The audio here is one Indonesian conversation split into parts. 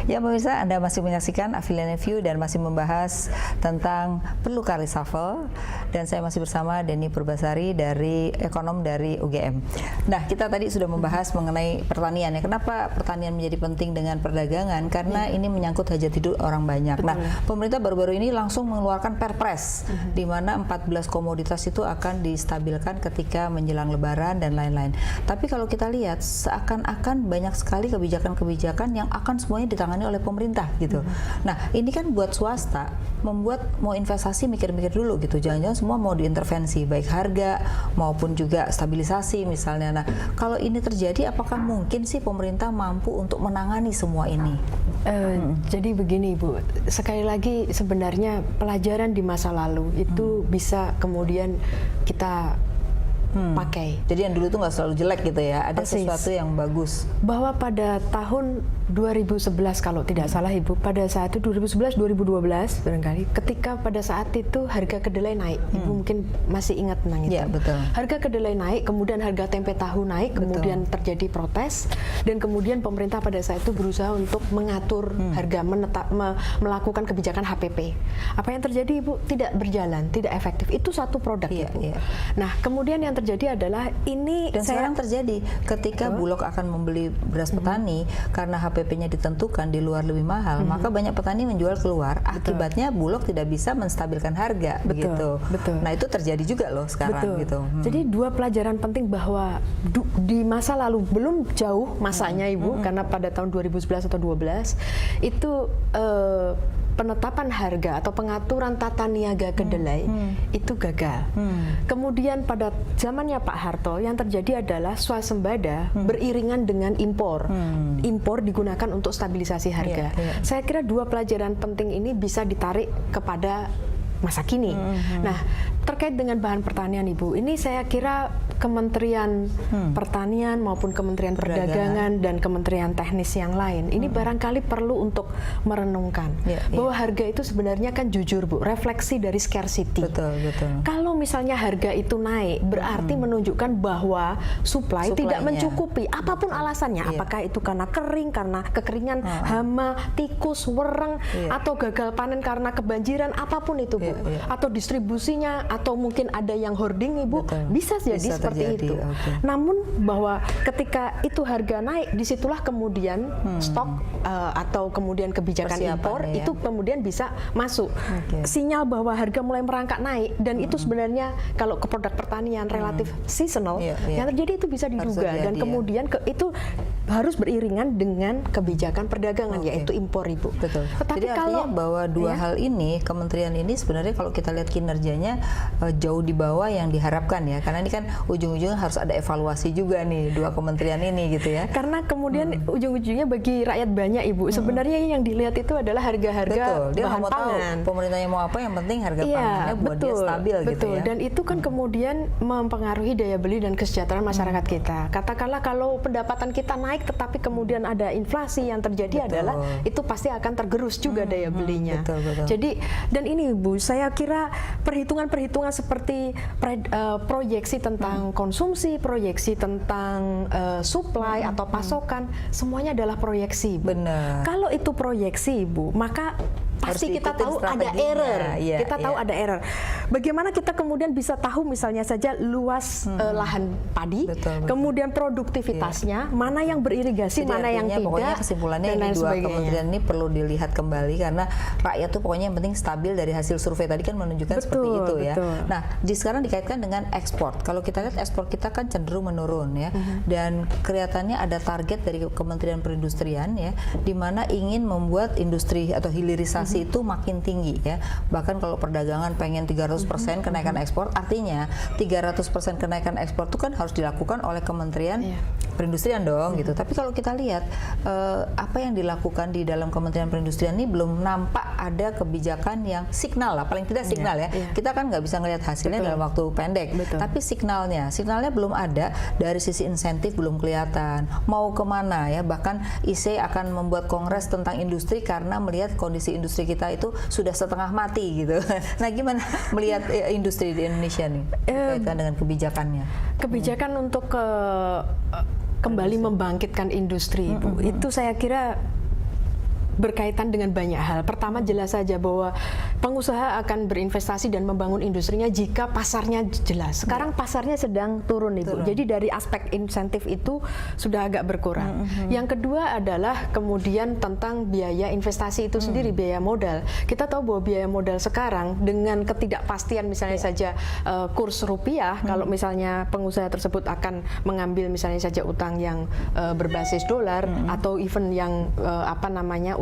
Ya pemirsa, Anda masih menyaksikan Afilian View dan masih membahas tentang perlukah reshuffle, dan saya masih bersama Denny Purbasari dari ekonom dari UGM. Nah, kita tadi sudah membahas mengenai pertanian ya. Kenapa pertanian menjadi penting dengan perdagangan? Karena ini menyangkut hajat hidup orang banyak. Betul. Nah, pemerintah baru-baru ini langsung mengeluarkan Perpres di mana 14 komoditas itu akan distabilkan ketika menjelang Lebaran dan lain-lain. Tapi kalau kita lihat seakan-akan banyak sekali kebijakan-kebijakan yang akan semuanya ditangani oleh pemerintah gitu. Nah, ini kan buat swasta membuat mau investasi mikir-mikir dulu gitu. Jangan-jangan semua mau diintervensi, baik harga maupun juga stabilisasi misalnya. Nah, kalau ini terjadi, apakah mungkin sih pemerintah mampu untuk menangani semua ini? Jadi begini Bu, sekali lagi sebenarnya pelajaran di masa lalu itu bisa kemudian kita pakai. Jadi yang dulu tuh nggak selalu jelek gitu ya, ada Persis. sesuatu yang bagus. Bahwa pada tahun 2011 kalau tidak salah Ibu, pada saat itu 2011-2012 barangkali, ketika pada saat itu harga kedelai naik, Ibu mungkin masih ingat tentang itu. Ya, betul. Harga kedelai naik, kemudian harga tempe tahu naik, kemudian terjadi protes, dan kemudian pemerintah pada saat itu berusaha untuk mengatur harga, melakukan kebijakan HPP. Apa yang terjadi Ibu? Tidak berjalan, tidak efektif. Itu satu produk Ibu. Iya. Nah, kemudian yang terjadi adalah ini Dan sekarang terjadi ketika Bulog akan membeli beras petani karena HPP-nya ditentukan di luar lebih mahal, maka banyak petani menjual keluar. Akibatnya Bulog tidak bisa menstabilkan harga begitu. Nah, itu terjadi juga loh sekarang gitu. Jadi dua pelajaran penting bahwa di masa lalu belum jauh masanya Ibu, karena pada tahun 2011 atau 2012 itu penetapan harga atau pengaturan tata niaga kedelai itu gagal. Kemudian pada zamannya Pak Harto yang terjadi adalah swasembada beriringan dengan impor. Impor digunakan untuk stabilisasi harga. Saya kira dua pelajaran penting ini bisa ditarik kepada masa kini. Nah, terkait dengan bahan pertanian Ibu, ini saya kira Kementerian Pertanian maupun Kementerian Perdagangan dan Kementerian Teknis yang lain ini barangkali perlu untuk merenungkan bahwa harga itu sebenarnya kan jujur Bu, refleksi dari scarcity. Betul. Kalau misalnya harga itu naik, berarti menunjukkan bahwa supply tidak mencukupi, apapun alasannya, apakah itu karena kering, karena kekeringan, hama, tikus, wereng, atau gagal panen karena kebanjiran, apapun itu Bu. Atau distribusinya, atau mungkin ada yang hoarding Ibu, bisa jadi seperti itu. Namun bahwa ketika itu harga naik, disitulah kemudian stok atau kemudian kebijakan impor itu kemudian bisa masuk. Sinyal bahwa harga mulai merangkak naik, dan itu sebenarnya kalau ke produk pertanian relatif seasonal, yang terjadi itu bisa diduga, dan kemudian itu harus beriringan dengan kebijakan perdagangan, yaitu impor Ibu. Tetapi jadi artinya bahwa dua hal ini, kementerian ini sebenarnya kalau kita lihat kinerjanya jauh di bawah yang diharapkan ya, karena ini kan ujung-ujungnya harus ada evaluasi juga nih dua kementerian ini gitu ya. Karena kemudian ujung-ujungnya bagi rakyat banyak Ibu, sebenarnya yang dilihat itu adalah harga-harga bahan pangan. Pemerintahnya mau apa, yang penting harga pangannya buat dia stabil gitu ya. Dan itu kan kemudian mempengaruhi daya beli dan kesejahteraan masyarakat kita. Katakanlah kalau pendapatan kita naik tetapi kemudian ada inflasi, yang terjadi adalah itu pasti akan tergerus juga daya belinya. Jadi, dan ini Bu, saya kira perhitungan-perhitungan seperti proyeksi tentang konsumsi, proyeksi tentang supply atau pasokan, semuanya adalah proyeksi. Kalau itu proyeksi Ibu, maka pasti kita tahu ada error. Kita tahu ada error. Bagaimana kita kemudian bisa tahu misalnya saja luas lahan padi, kemudian produktivitasnya, mana yang beririgasi, mana yang tidak. Pokoknya kesimpulannya ini dua kementerian ini perlu dilihat kembali, karena rakyat tuh pokoknya yang penting stabil. Dari hasil survei tadi kan menunjukkan seperti itu ya. Nah, sekarang dikaitkan dengan ekspor. Kalau kita lihat ekspor kita kan cenderung menurun ya, dan kelihatannya ada target dari Kementerian Perindustrian ya, di mana ingin membuat industri atau hilirisasi itu makin tinggi ya. Bahkan kalau perdagangan pengen 300% kenaikan ekspor, artinya 300% kenaikan ekspor itu kan harus dilakukan oleh Kementerian Perindustrian dong gitu. Tapi kalau kita lihat apa yang dilakukan di dalam Kementerian Perindustrian ini belum nampak ada kebijakan yang signal lah, paling tidak signal ya. Kita kan nggak bisa ngelihat hasilnya dalam waktu pendek, tapi signalnya belum ada. Dari sisi insentif belum kelihatan mau kemana ya. Bahkan IC akan membuat kongres tentang industri karena melihat kondisi industri kita itu sudah setengah mati gitu. Nah, gimana melihat industri di Indonesia nih berkaitan dengan kebijakannya? Kebijakan untuk kembali membangkitkan industri, Ibu, itu saya kira berkaitan dengan banyak hal. Pertama, jelas saja bahwa pengusaha akan berinvestasi dan membangun industrinya jika pasarnya jelas. Sekarang pasarnya sedang turun, Ibu. Jadi dari aspek insentif itu sudah agak berkurang. Yang kedua adalah kemudian tentang biaya investasi itu sendiri, biaya modal. Kita tahu bahwa biaya modal sekarang dengan ketidakpastian misalnya saja kurs rupiah, kalau misalnya pengusaha tersebut akan mengambil misalnya saja utang yang berbasis dolar atau even yang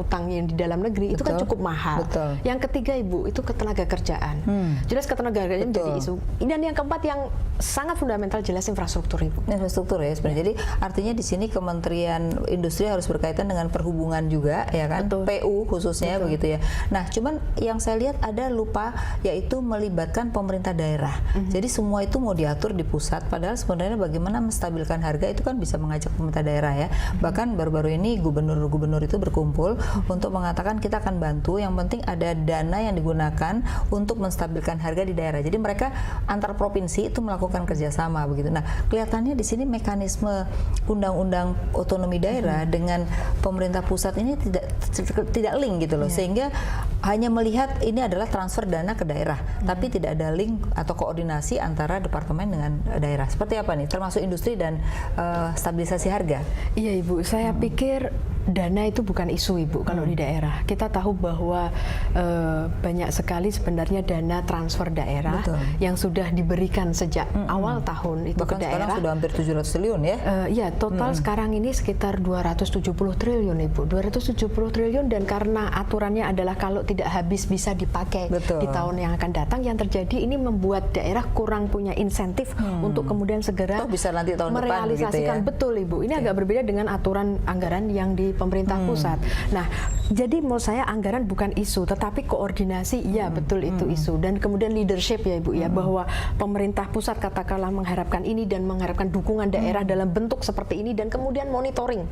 utang yang di dalam negeri, itu kan cukup mahal. Yang ketiga, Ibu, itu ketenaga kerjaan. Jelas ketenaga kerjaan jadi isu. Dan yang keempat yang sangat fundamental, jelas infrastruktur, Ibu. Infrastruktur ya sebenarnya. Jadi artinya di sini Kementerian Industri harus berkaitan dengan perhubungan juga, ya kan? PU khususnya begitu ya. Nah, cuman yang saya lihat ada lupa, yaitu melibatkan pemerintah daerah. Jadi semua itu mau diatur di pusat, padahal sebenarnya bagaimana menstabilkan harga itu kan bisa mengajak pemerintah daerah ya. Bahkan baru-baru ini gubernur-gubernur itu berkumpul untuk mengatakan kita akan bantu, yang penting ada dana yang digunakan untuk menstabilkan harga di daerah. Jadi mereka antar provinsi itu melakukan kerjasama begitu. Nah, kelihatannya di sini mekanisme undang-undang otonomi daerah dengan pemerintah pusat ini tidak link gitu loh, sehingga hanya melihat ini adalah transfer dana ke daerah, tapi tidak ada link atau koordinasi antara departemen dengan daerah. Seperti apa nih, termasuk industri dan stabilisasi harga? Iya, Ibu, saya pikir dana itu bukan isu, Ibu, kalau di daerah. Kita tahu bahwa banyak sekali sebenarnya dana transfer daerah yang sudah diberikan sejak awal tahun itu bahkan ke daerah. Sekarang sudah hampir 700 triliun ya? Iya, total sekarang ini sekitar 270 triliun, Ibu. 270 triliun, dan karena aturannya adalah kalau tidak habis bisa dipakai di tahun yang akan datang, yang terjadi ini membuat daerah kurang punya insentif untuk kemudian segera bisa nanti tahun merealisasikan. Depan, gitu ya? Betul, Ibu. Ini agak berbeda dengan aturan anggaran yang di pemerintah pusat. Nah, jadi menurut saya anggaran bukan isu, tetapi koordinasi, iya betul itu isu. Dan kemudian leadership ya, Ibu, ya, bahwa pemerintah pusat katakanlah mengharapkan ini dan mengharapkan dukungan daerah dalam bentuk seperti ini, dan kemudian monitoring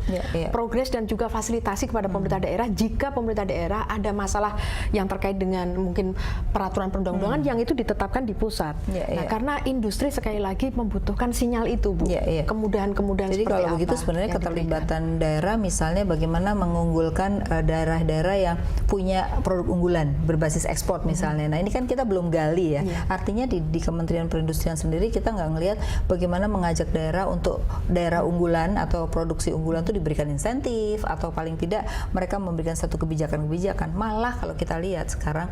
progres dan juga fasilitasi kepada pemerintah daerah jika pemerintah daerah ada masalah yang terkait dengan mungkin peraturan perundang-undangan yang itu ditetapkan di pusat. Nah, karena industri sekali lagi membutuhkan sinyal itu, Bu. Kemudahan-kemudahan jadi seperti kalau begitu sebenarnya keterlibatan daerah, misalnya bagaimana mengunggulkan daerah-daerah yang punya produk unggulan berbasis ekspor misalnya. Nah, ini kan kita belum gali ya. Artinya di Kementerian Perindustrian sendiri kita nggak ngelihat bagaimana mengajak daerah untuk daerah unggulan atau produksi unggulan itu diberikan insentif, atau paling tidak mereka memberikan satu kebijakan-kebijakan. Malah kalau kita lihat sekarang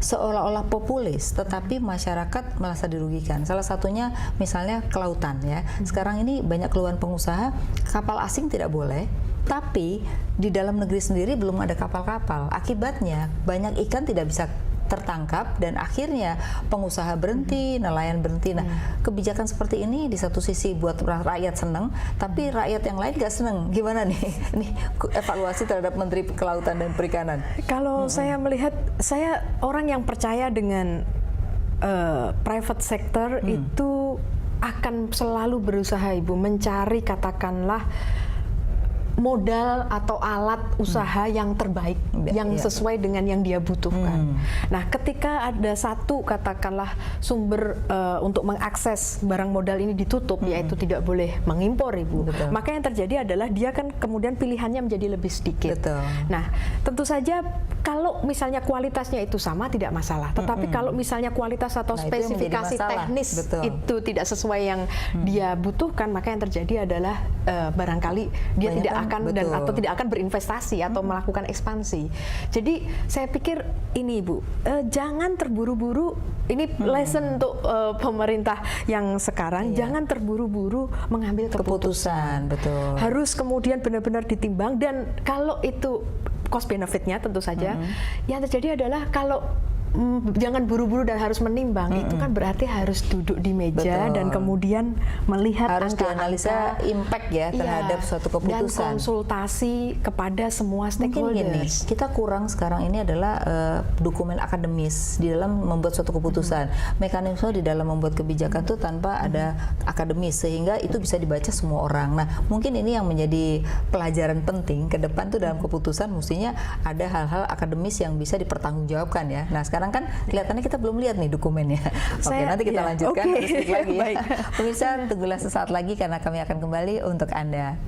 seolah-olah populis, tetapi masyarakat merasa dirugikan. Salah satunya misalnya kelautan ya. Sekarang ini banyak keluhan pengusaha, kapal asing tidak boleh, tapi di dalam negeri sendiri belum ada kapal-kapal. Akibatnya banyak ikan tidak bisa tertangkap dan akhirnya pengusaha berhenti, nelayan berhenti. Nah, kebijakan seperti ini di satu sisi buat rakyat seneng, tapi rakyat yang lain nggak seneng. Gimana nih? Nih evaluasi terhadap Menteri Kelautan dan Perikanan. Kalau saya melihat, saya orang yang percaya dengan private sector itu akan selalu berusaha, Ibu, mencari katakanlah modal atau alat usaha yang terbaik, yang sesuai dengan yang dia butuhkan. Nah, ketika ada satu katakanlah sumber untuk mengakses barang modal ini ditutup, yaitu tidak boleh mengimpor, Ibu. Maka yang terjadi adalah dia kan kemudian pilihannya menjadi lebih sedikit. Nah, tentu saja kalau misalnya kualitasnya itu sama tidak masalah, tetapi kalau misalnya kualitas atau spesifikasi teknis itu tidak sesuai yang dia butuhkan, maka yang terjadi adalah barangkali dia tidak akan atau tidak akan berinvestasi atau melakukan ekspansi. Jadi saya pikir ini, Ibu, jangan terburu-buru. Ini lesson untuk pemerintah yang sekarang, jangan terburu-buru mengambil keputusan. Harus kemudian benar-benar ditimbang, dan kalau itu cost benefitnya tentu saja, yang terjadi adalah kalau jangan buru-buru dan harus menimbang, itu kan berarti harus duduk di meja dan kemudian melihat harus dianalisa impact ya terhadap suatu keputusan, dan konsultasi kepada semua stakeholders. Kita kurang sekarang ini adalah dokumen akademis di dalam membuat suatu keputusan. Mekanisme di dalam membuat kebijakan itu tanpa ada akademis, sehingga itu bisa dibaca semua orang. Nah, mungkin ini yang menjadi pelajaran penting ke depan tuh dalam keputusan, mestinya ada hal-hal akademis yang bisa dipertanggungjawabkan ya. Nah, sekarang kan kelihatannya kita belum lihat nih dokumennya. Oke, nanti kita lanjutkan terus lagi ya. Pemirsa, tunggulah sesaat lagi karena kami akan kembali untuk Anda.